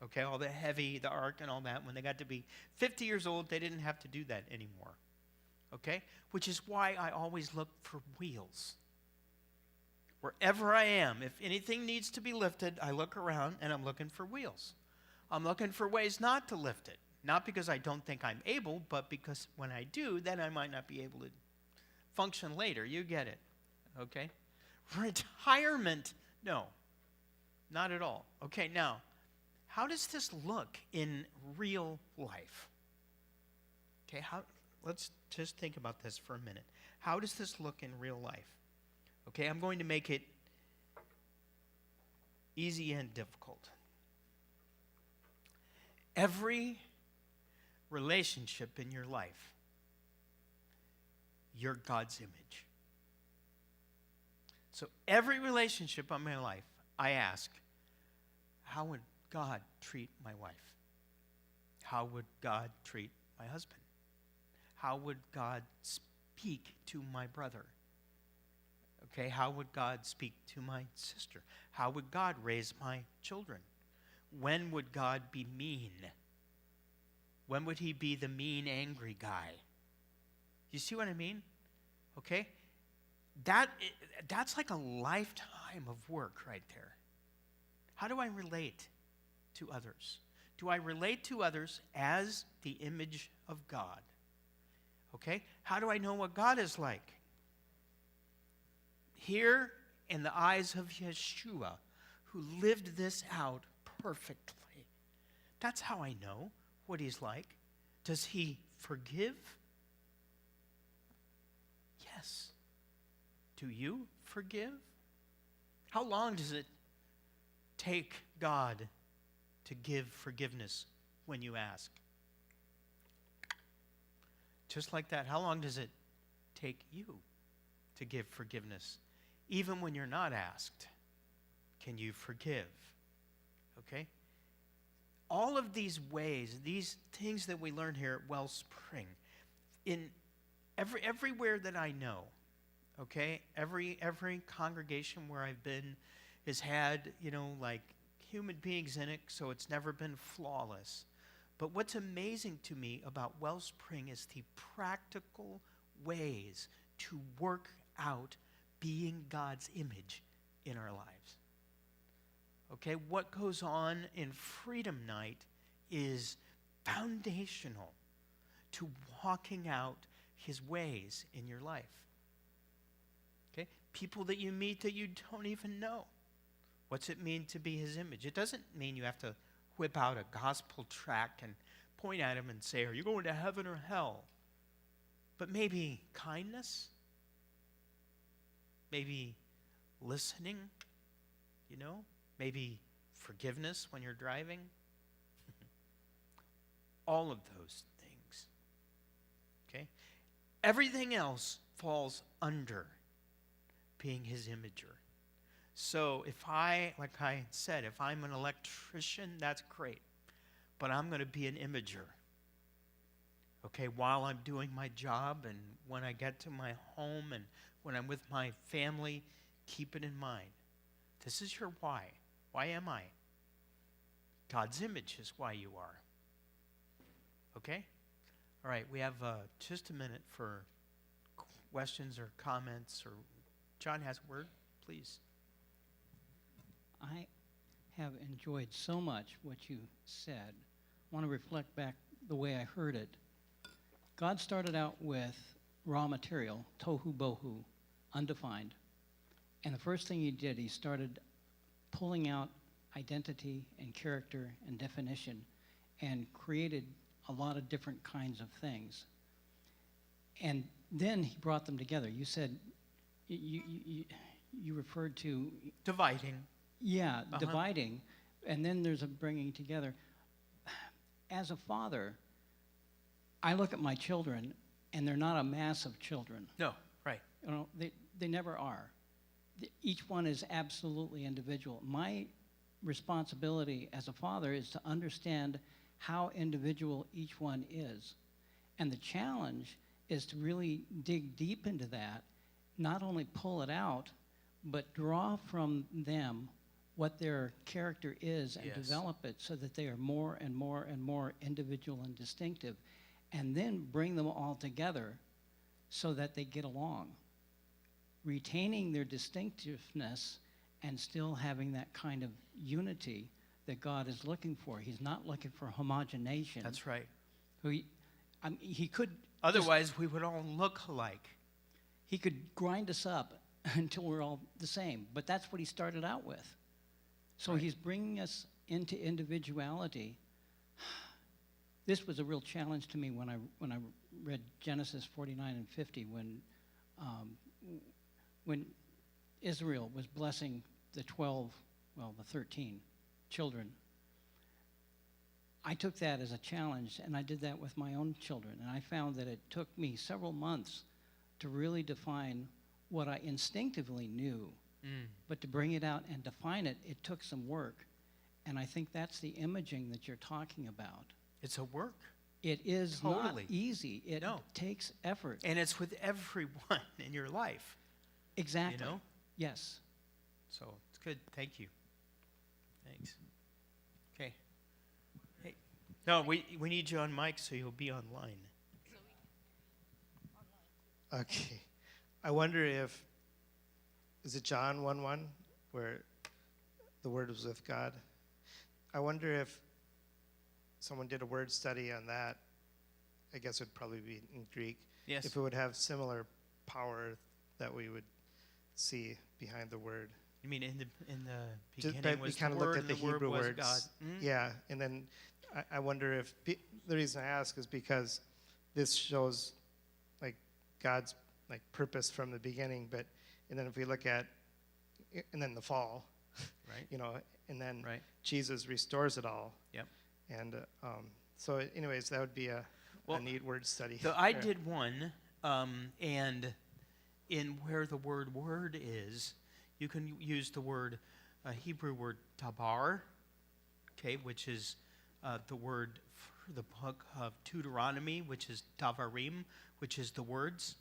Okay, all the ark and all that. When they got to be 50 years old, they didn't have to do that anymore. Okay, which is why I always look for wheels. Wherever I am, if anything needs to be lifted, I look around and I'm looking for wheels. I'm looking for ways not to lift it. Not because I don't think I'm able, but because when I do, then I might not be able to function later. You get it, okay? Retirement, no, not at all. Okay, now, how does this look in real life? Okay, let's just think about this for a minute. How does this look in real life? Okay, I'm going to make it easy and difficult. Every relationship in your life, you're God's image. So every relationship in my life, I ask, how would God treat my wife? How would God treat my husband? How would God speak to my brother? Okay, how would God speak to my sister? How would God raise my children? When would God be mean? When would he be the mean, angry guy? You see what I mean? Okay? that's like a lifetime of work right there. How do I relate to others? Do I relate to others as the image of God? Okay? How do I know what God is like? Here in the eyes of Yeshua, who lived this out perfectly. That's how I know what he's like. Does he forgive? Yes. Do you forgive? How long does it take God to give forgiveness when you ask? Just like that, how long does it take you to give forgiveness? Even when you're not asked, can you forgive? Okay? All of these ways, these things that we learn here at Wellspring, in everywhere that I know, okay, every congregation where I've been has had, like human beings in it, so it's never been flawless. But what's amazing to me about Wellspring is the practical ways to work out being God's image in our lives. Okay, what goes on in Freedom Night is foundational to walking out his ways in your life. Okay, people that you meet that you don't even know. What's it mean to be his image? It doesn't mean you have to whip out a gospel tract and point at him and say, are you going to heaven or hell? But maybe kindness, maybe listening, maybe forgiveness when you're driving. All of those things. Okay? Everything else falls under being his imager. So like I said, if I'm an electrician, that's great. But I'm going to be an imager. Okay, while I'm doing my job and when I get to my home and when I'm with my family, keep it in mind. This is your why. Why am I? God's image is why you are. Okay? All right, we have just a minute for questions or comments. Or John has a word, please. I have enjoyed so much what you said. I want to reflect back the way I heard it. God started out with raw material, tohu bohu, undefined. And the first thing he did, he started pulling out identity and character and definition and created a lot of different kinds of things. And then he brought them together. You said, you referred to... Dividing. Yeah, dividing. And then there's a bringing together. As a father, I look at my children, and they're not a mass of children. No, right. They never are. Each one is absolutely individual. My responsibility as a father is to understand how individual each one is. And the challenge is to really dig deep into that, not only pull it out, but draw from them what their character is and develop it so that they are more and more and more individual and distinctive, and then bring them all together so that they get along, retaining their distinctiveness and still having that kind of unity that God is looking for. He's not looking for homogenation. That's right. He could... Otherwise, we would all look alike. He could grind us up until we're all the same, but that's what he started out with. So he's bringing us into individuality. This was a real challenge to me when I read Genesis 49 and 50 when Israel was blessing the 13 children. I took that as a challenge, and I did that with my own children. And I found that it took me several months to really define what I instinctively knew. But to bring it out and define it, it took some work. And I think that's the imaging that you're talking about. It's a work. It is Totally. not easy. It takes effort. And it's with everyone in your life. Exactly. Yes. So it's good. Thank you. Thanks. Okay. Hey. No, we need you on mic so you'll be online. Okay. I wonder if is it John 1:1, where the Word was with God? I wonder if someone did a word study on that. I guess it would probably be in Greek. Yes. If it would have similar power that we would see behind the word. You mean in the Just beginning that we was the kind of Word, looked at and the the Word Hebrew was words. God? Mm? Yeah, and then I wonder if the reason I ask is because this shows like God's like purpose from the beginning, and then if we look at and then the fall, Right. and then Right. Jesus restores it all. Yep. And so, anyways, that would be a Well, neat word study. So I there. did one, and in where the word is, you can use the word, Hebrew word tabar, okay, which is the word for the book of Deuteronomy, which is tavarim, which is the words.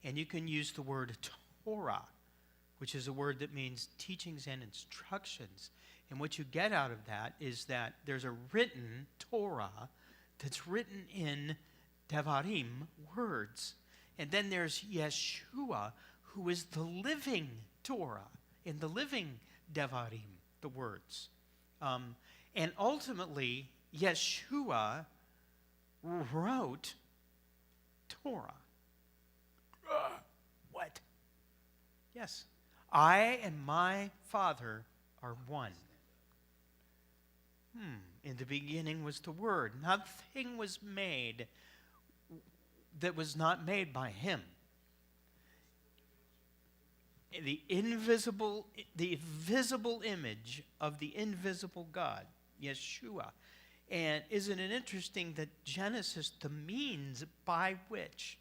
And you can use the word Torah, which is a word that means teachings and instructions. And what you get out of that is that there's a written Torah that's written in Devarim, words. And then there's Yeshua, who is the living Torah, in the living Devarim, the words. And ultimately, Yeshua wrote Torah. What? Yes. I and my Father are one. In the beginning was the Word. Nothing was made that was not made by him. The visible image of the invisible God, Yeshua. And isn't it interesting that Genesis, the means by which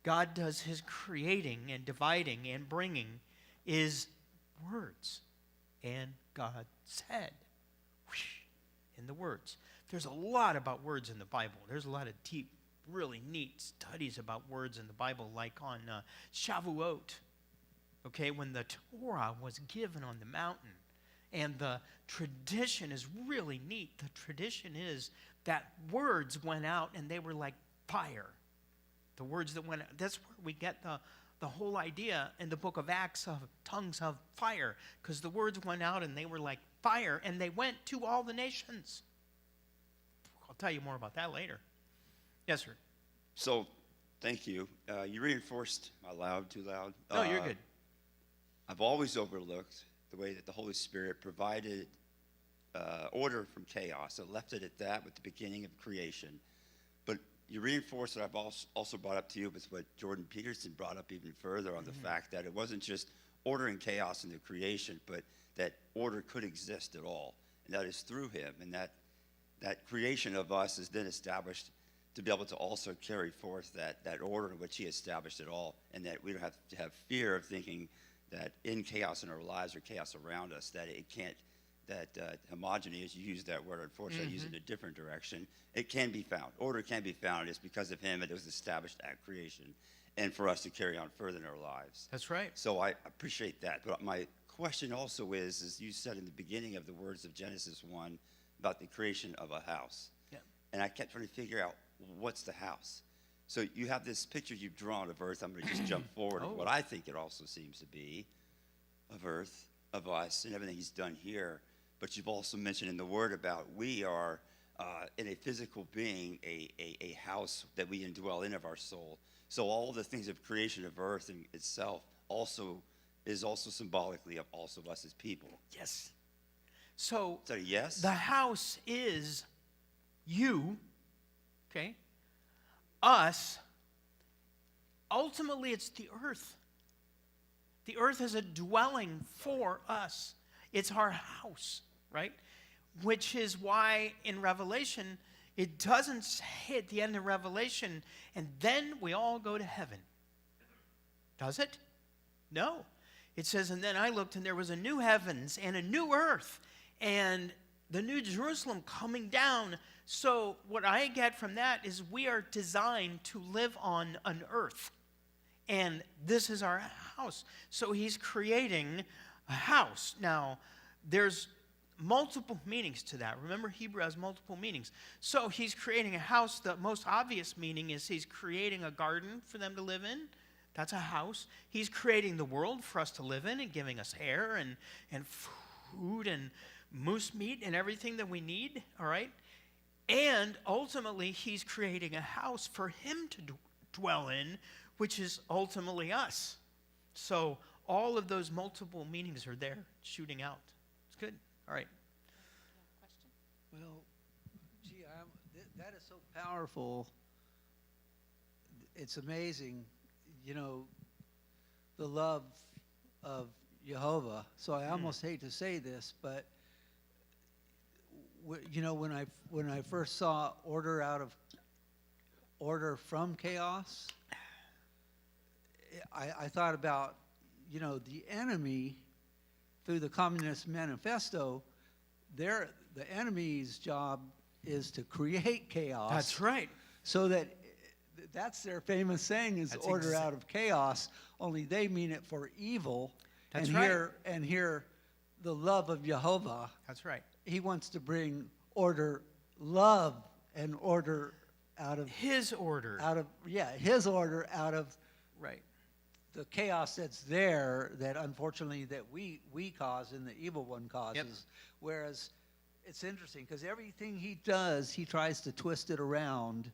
God does his creating and dividing and bringing, is words. And God said, in the words. There's a lot about words in the Bible. There's a lot of deep, really neat studies about words in the Bible, like on Shavuot, okay, when the Torah was given on the mountain. And the tradition is really neat. The tradition is that words went out and they were like fire. The words that went out, that's where we get the whole idea in the book of Acts of tongues of fire, because the words went out and they were like fire, and they went to all the nations. I'll tell you more about that later. Yes, sir. So, thank you. You reinforced my loud, too loud. No, you're good. I've always overlooked the way that the Holy Spirit provided order from chaos. It left it at that with the beginning of creation. But you reinforced what I've also brought up to you with what Jordan Peterson brought up even further on the fact that it wasn't just order and chaos in the creation, but that order could exist at all. And that is through him. And that creation of us is then established to be able to also carry forth that order in which he established it all. And that we don't have to have fear of thinking that in chaos in our lives or chaos around us, that it can't, that homogeny, as you use that word, unfortunately I use it in a different direction, it can be found. Order can be found. It's because of him, and it was established at creation, and for us to carry on further in our lives. That's right. So I appreciate that. But my question also is, as you said in the beginning of the words of Genesis 1, about the creation of a house. Yeah. And I kept trying to figure out, what's the house? So you have this picture you've drawn of earth. I'm going to just jump forward to what I think it also seems to be of earth, of us, and everything he's done here. But you've also mentioned in the word about we are in a physical being, a house that we indwell in of our soul. So all the things of creation of earth in itself is also symbolically of also us as people. Yes. So Is that a yes? the house is you, okay? Us. Ultimately, it's the earth. The earth is a dwelling for us. It's our house, right? Which is why in Revelation, it doesn't say at the end of Revelation, and then we all go to heaven. Does it? No. It says, and then I looked, and there was a new heavens and a new earth, and the new Jerusalem coming down. So what I get from that is we are designed to live on an earth. And this is our house. So he's creating a house. Now, there's multiple meanings to that. Remember, Hebrew has multiple meanings. So he's creating a house. The most obvious meaning is he's creating a garden for them to live in. That's a house. He's creating the world for us to live in and giving us air and food and moose meat and everything that we need, all right? And ultimately, he's creating a house for him to dwell in, which is ultimately us. So all of those multiple meanings are there shooting out. It's good. All right. Well, gee, that is so powerful. It's amazing, you know, the love of Jehovah. So I almost hate to say this, but you know, when I first saw order from chaos, I thought about, you know, the enemy through the Communist Manifesto. The enemy's job is to create chaos. That's right. So that's their famous saying is That's order out of chaos, only they mean it for evil. That's and right. Here, the love of Jehovah, That's right. he wants to bring order, love, and order out of His order. his order out of Right. the chaos that's there that unfortunately that we cause and the evil one causes. Yep. Whereas it's interesting because everything he does, he tries to twist it around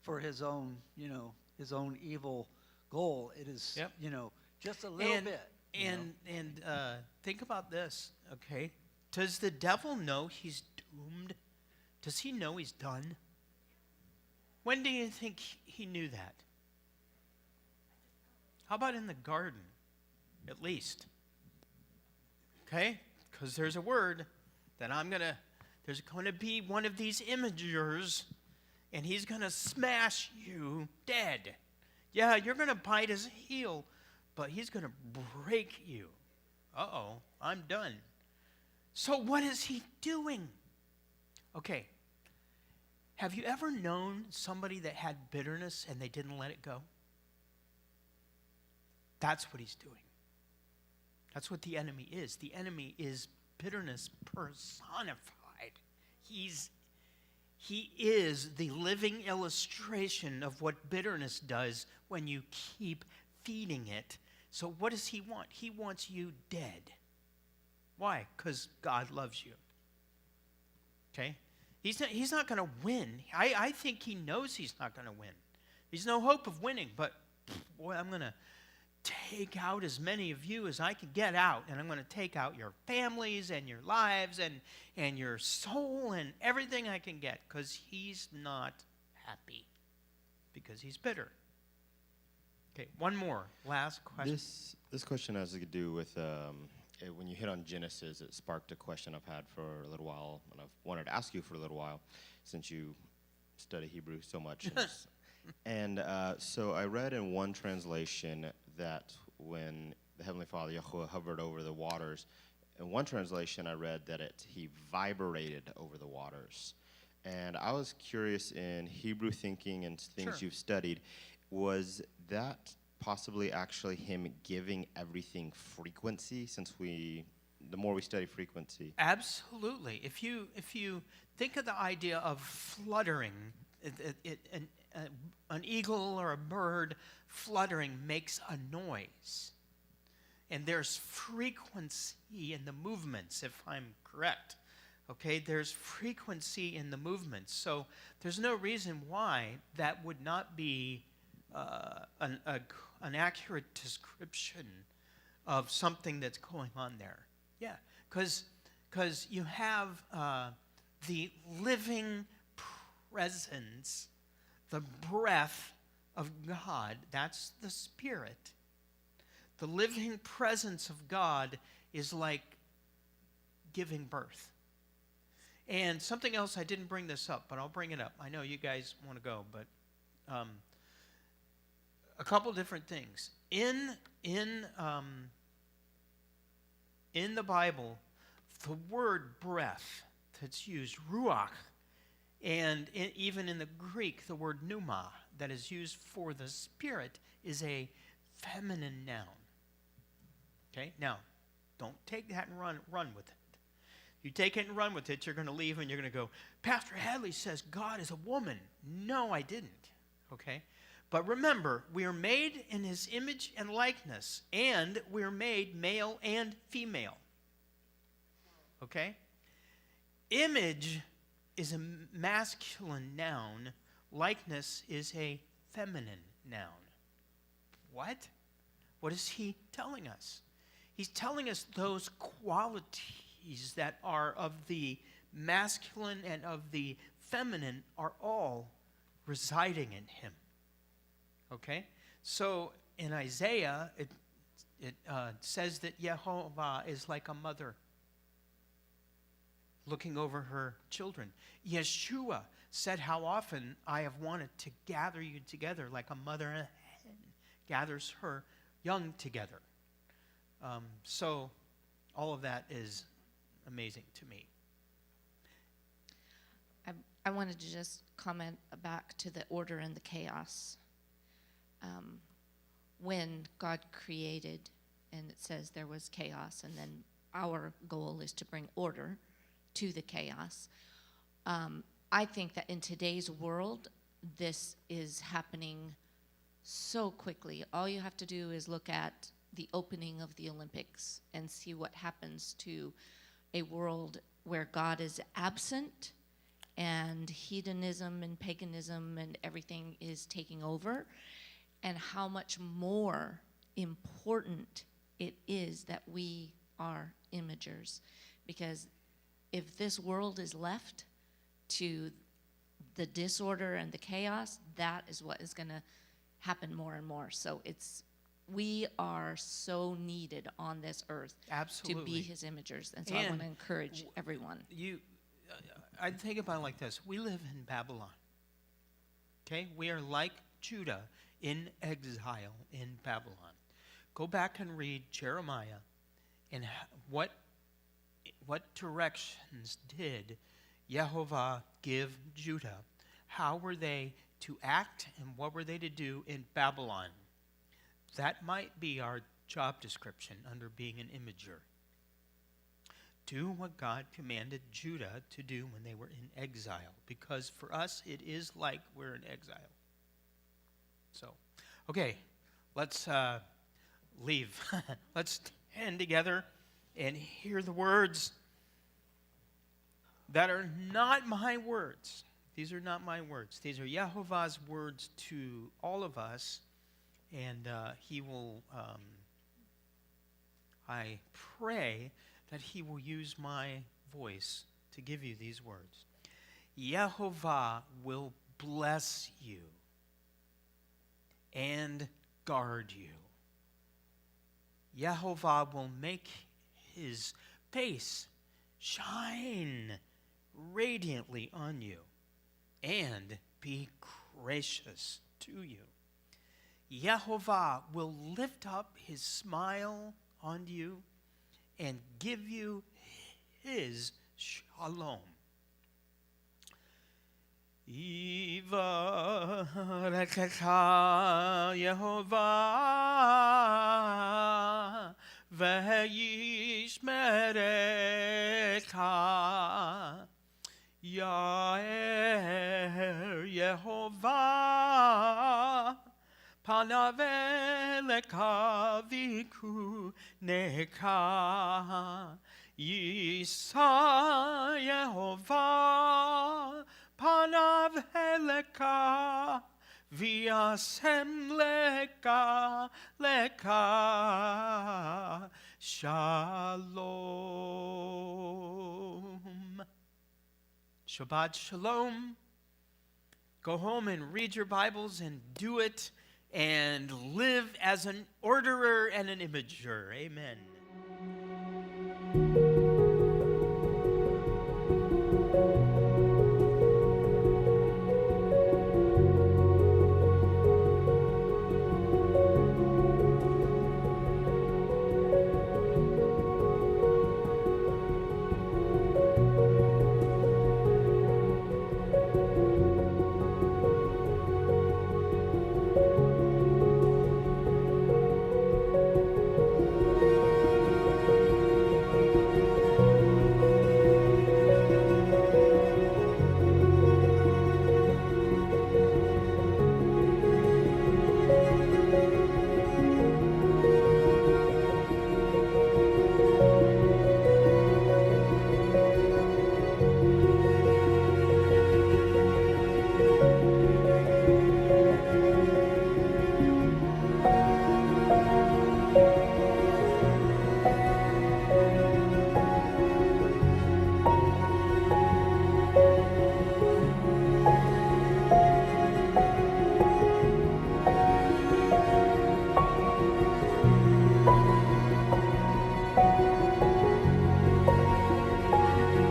for his own, you know, his own evil goal. It is, Yep. you know, just a little bit. you know. And think about this, okay? Does the devil know he's doomed? Does he know he's done? When do you think he knew that? How about in the garden, at least? Okay? Because there's a word that there's going to be one of these imagers, and he's going to smash you dead. Yeah, you're going to bite his heel, but he's going to break you. Uh-oh, I'm done. So what is he doing? Okay, have you ever known somebody that had bitterness and they didn't let it go? That's what he's doing. That's what the enemy is. The enemy is bitterness personified. He is the living illustration of what bitterness does when you keep feeding it. So what does he want? He wants you dead. Why? Because God loves you. Okay? He's not going to win. I think he knows he's not going to win. There's no hope of winning, but boy, I'm going to take out as many of you as I can get out, and I'm going to take out your families and your lives and your soul and everything I can get, because he's not happy, because he's bitter. Okay, one more, last question. This question has to do with when you hit on Genesis, it sparked a question I've had for a little while, and I've wanted to ask you for a little while, since you study Hebrew so much. And so I read in one translation that when the Heavenly Father, Yahuwah, hovered over the waters, in one translation I read that he vibrated over the waters. And I was curious, in Hebrew thinking and things Sure. you've studied, was that possibly actually him giving everything frequency, since the more we study frequency? Absolutely. If you think of the idea of fluttering, an eagle or a bird fluttering makes a noise. And there's frequency in the movements, if I'm correct. Okay, there's frequency in the movements. So there's no reason why that would not be an accurate description of something that's going on there. Yeah, because you have the living presence, the breath of God. That's the Spirit. The living presence of God is like giving birth. And something else, I didn't bring this up, but I'll bring it up. I know you guys want to go, but a couple different things. In the Bible, the word breath that's used, ruach, and even in the Greek, the word pneuma that is used for the Spirit is a feminine noun. Okay? Now, don't take that and run with it. You take it and run with it, you're going to leave and you're going to go, Pastor Hadley says God is a woman. No, I didn't. Okay? But remember, we are made in his image and likeness, and we're made male and female. Okay? Image is a masculine noun. Likeness is a feminine noun. What? What is he telling us? He's telling us those qualities that are of the masculine and of the feminine are all residing in him. Okay? So in Isaiah, it says that Yehovah is like a mother looking over her children. Yeshua said, how often I have wanted to gather you together like a mother hen gathers her young together. So all of that is amazing to me. I wanted to just comment back to the order and the chaos. When God created, and it says there was chaos, and then our goal is to bring order to the chaos. I think that in today's world, this is happening so quickly. All you have to do is look at the opening of the Olympics and see what happens to a world where God is absent and hedonism and paganism and everything is taking over, and how much more important it is that we are imagers. Because if this world is left to the disorder and the chaos, that is what is going to happen more and more. So we are so needed on this earth Absolutely. to be his imagers. And so I want to encourage everyone. I think about it like this. We live in Babylon. Okay? We are like Judah in exile in Babylon. Go back and read Jeremiah and what directions did Yehovah give Judah? How were they to act and what were they to do in Babylon? That might be our job description under being an imager. Do what God commanded Judah to do when they were in exile, because for us it is like we're in exile. So, okay, let's leave. Let's stand together and hear the words that are not my words. These are not my words. These are Yehovah's words to all of us, and he will, I pray that he will use my voice to give you these words. Yehovah will bless you and guard you. Yehovah will make his face shine radiantly on you and be gracious to you. Yehovah will lift up his smile on you and give you his shalom. Yivarechecha Yehovah v'yishmerecha Ya'er Yehovah panav elecha v'kuneka Yisa Yehovah panav elecha v'yasem leka shalom. Shabbat shalom. Go home and read your Bibles and do it and live as an orderer and an imager. Amen.